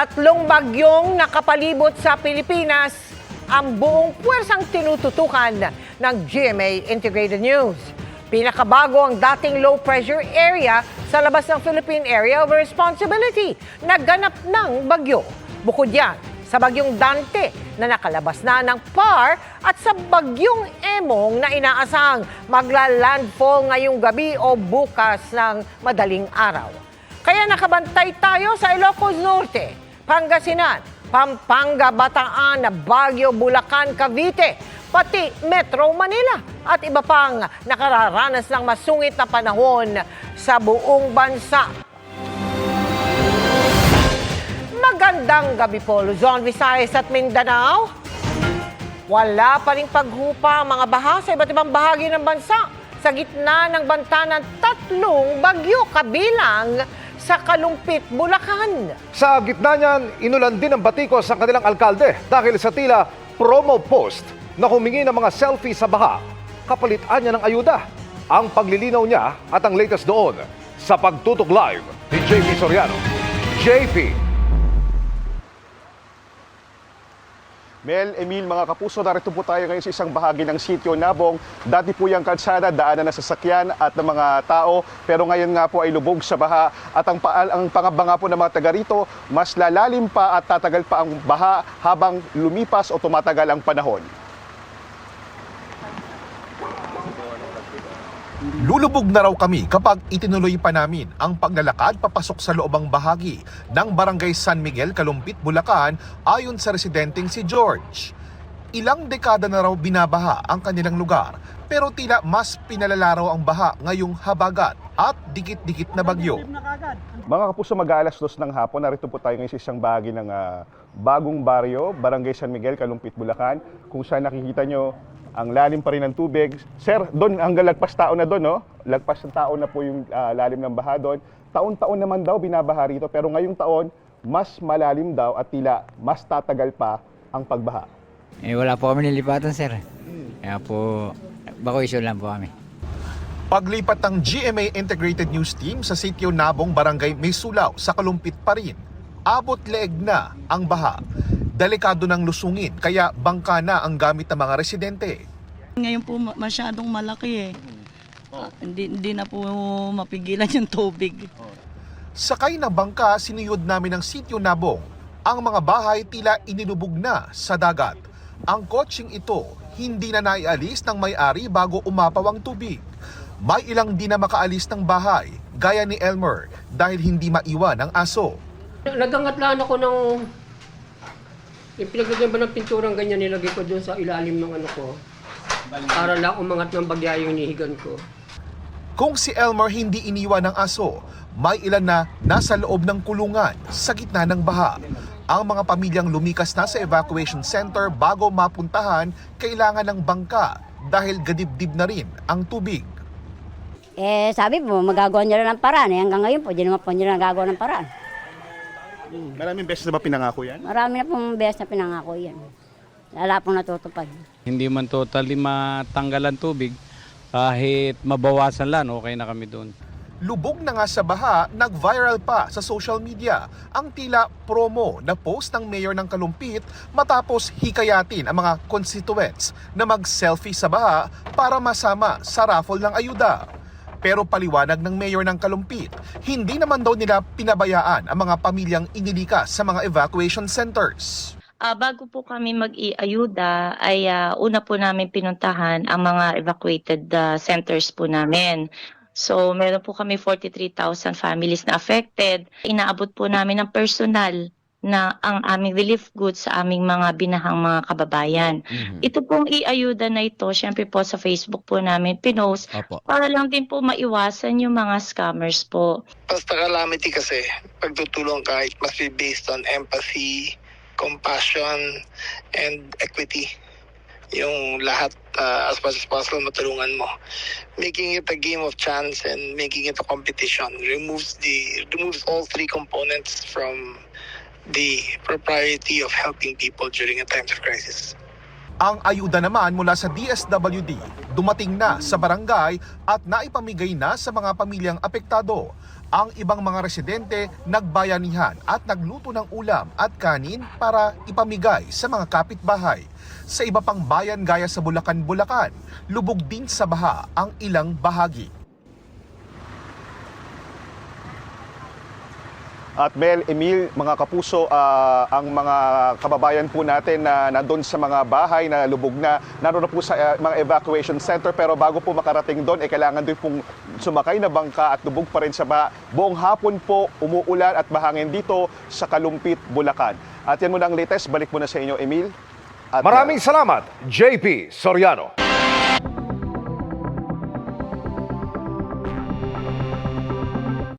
Tatlong bagyong nakapalibot sa Pilipinas ang buong puwersang tinututukan ng GMA Integrated News. Pinakabago ang dating low pressure area sa labas ng Philippine Area of Responsibility na ganap ng bagyo. Bukod yan, sa bagyong Dante na nakalabas na ng PAR at sa bagyong Emong na inaasang magla-landfall ngayong gabi o bukas ng madaling araw. Kaya nakabantay tayo sa Ilocos Norte, Pangasinan, Pampanga, Bataan, Baguio, Bulacan, Cavite, pati Metro Manila at iba pang nakararanas ng masungit na panahon sa buong bansa. Magandang gabi po, Luzon, Visayas at Mindanao. Wala pa ring paghupa ang mga baha sa iba't ibang bahagi ng bansa sa gitna ng banta ng tatlong bagyo kabilang sa Kalumpit, Bulacan. Sa gitna niyan, inulan din ang batikos ang kanilang alkalde dahil sa tila promo post na humingi ng mga selfie sa baha. Kapalitan niya ng ayuda. Ang paglilinaw niya at ang latest doon sa Pagtutok Live ni JP Soriano. JP. Mel, Emil, mga kapuso, narito po tayo ngayon sa isang bahagi ng Sitio Nabong. Dati po yung kalsada, daanan na sasakyan at ng mga tao, pero ngayon nga po ay lubog sa baha. At ang pangamba nga po ng mga taga rito, mas lalalim pa at tatagal pa ang baha habang lumipas o tumatagal ang panahon. Lulubog na raw kami kapag itinuloy pa namin ang paglalakad papasok sa loobang bahagi ng Barangay San Miguel, Kalumpit, Bulacan ayon sa residenteng si George. Ilang dekada na raw binabaha ang kanilang lugar pero tila mas pinalala raw ang baha ngayong habagat at dikit-dikit na bagyo. Mga kapuso, mag-aalas 2 ng hapon, narito po tayo ngayon sa isang bahagi ng bagong baryo, Barangay San Miguel, Kalumpit, Bulacan, kung saan nakikita nyo ang lalim pa rin ng tubig. Sir, doon hanggang lagpas tao na doon, no? Lagpas ng tao na po yung lalim ng baha doon. Taon-taon naman daw binabaha rito, pero ngayong taon, mas malalim daw at tila mas tatagal pa ang pagbaha. Wala po kami nilipatan, sir. Kaya po, evacuation lang po kami. Paglipat ng GMA Integrated News Team sa Sitio Nabong, Barangay Maysulaw sa Kalumpit pa rin, abot leeg na ang baha. Delikado ng lusungin kaya bangka na ang gamit ng mga residente. Ngayon po masyadong malaki eh. Hindi na po mapigilan yung tubig. Sakay na bangka, sinuyod namin ng Sitio Nabong. Ang mga bahay tila inilubog na sa dagat. Ang kotseng ito hindi na naialis ng may-ari bago umapaw ang tubig. May ilang di na makaalis ng bahay, gaya ni Elmer, dahil hindi maiwan ang aso. Nagangatlaan ako ng yung pinaglagyan ba ng pinturang ganyan, nilagay ko doon sa ilalim ng ano ko para lang umangat ng bagya yung inihigan ko. Kung si Elmer hindi iniwan ng aso, may ilan na nasa loob ng kulungan sa gitna ng baha. Ang mga pamilyang lumikas na sa evacuation center bago mapuntahan, kailangan ng bangka dahil gadibdib na rin ang tubig. Sabi po, magagawa nila ng paraan. Hanggang ngayon po, di naman po nila nagagawa ng paraan. Maraming beses na ba pinangako yan? Marami na pong beses na pinangako yan. Wala pong natutupad. Hindi man totally matanggal ang tubig, kahit mabawasan lang, okay na kami doon. Lubog na nga sa baha, nag-viral pa sa social media ang tila promo na post ng mayor ng Kalumpit matapos hikayatin ang mga constituents na mag-selfie sa baha para masama sa raffle ng ayuda. Pero paliwanag ng mayor ng Kalumpit, hindi naman daw nila pinabayaan ang mga pamilyang inilikas sa mga evacuation centers. Bago po kami mag-iayuda ay una po namin pinuntahan ang mga evacuated centers po namin. So meron po kami 43,000 families na affected. Inaabot po namin ng personal na ang aming relief goods sa aming mga binahang mga kababayan. Ito pong iayuda na ito, syempre po sa Facebook po namin pinost para lang din po maiwasan yung mga scammers po. Basta calamity kasi, pagtutulong ka, it must be based on empathy, compassion, and equity. Yung lahat, as much as possible, matulungan mo. Making it a game of chance and making it a competition removes all three components from the propriety of helping people during a times of crisis. Ang ayuda naman mula sa DSWD dumating na sa barangay at naipamigay na sa mga pamilyang apektado. Ang ibang mga residente nagbayanihan at nagluto ng ulam at kanin para ipamigay sa mga kapitbahay. Sa iba pang bayan gaya sa Bulacan, lubog din sa baha ang ilang bahagi. At Mel, Emil, mga kapuso, ang mga kababayan po natin na nandun sa mga bahay na lubog na, naroon na po sa mga evacuation center, pero bago po makarating doon, kailangan din pong sumakay na bangka at lubog pa rin sa baha. Buong hapon po umuulan at bahangin dito sa Kalumpit, Bulacan. At yan muna ang latest, balik muna sa inyo, Emil. At, Maraming salamat, JP Soriano.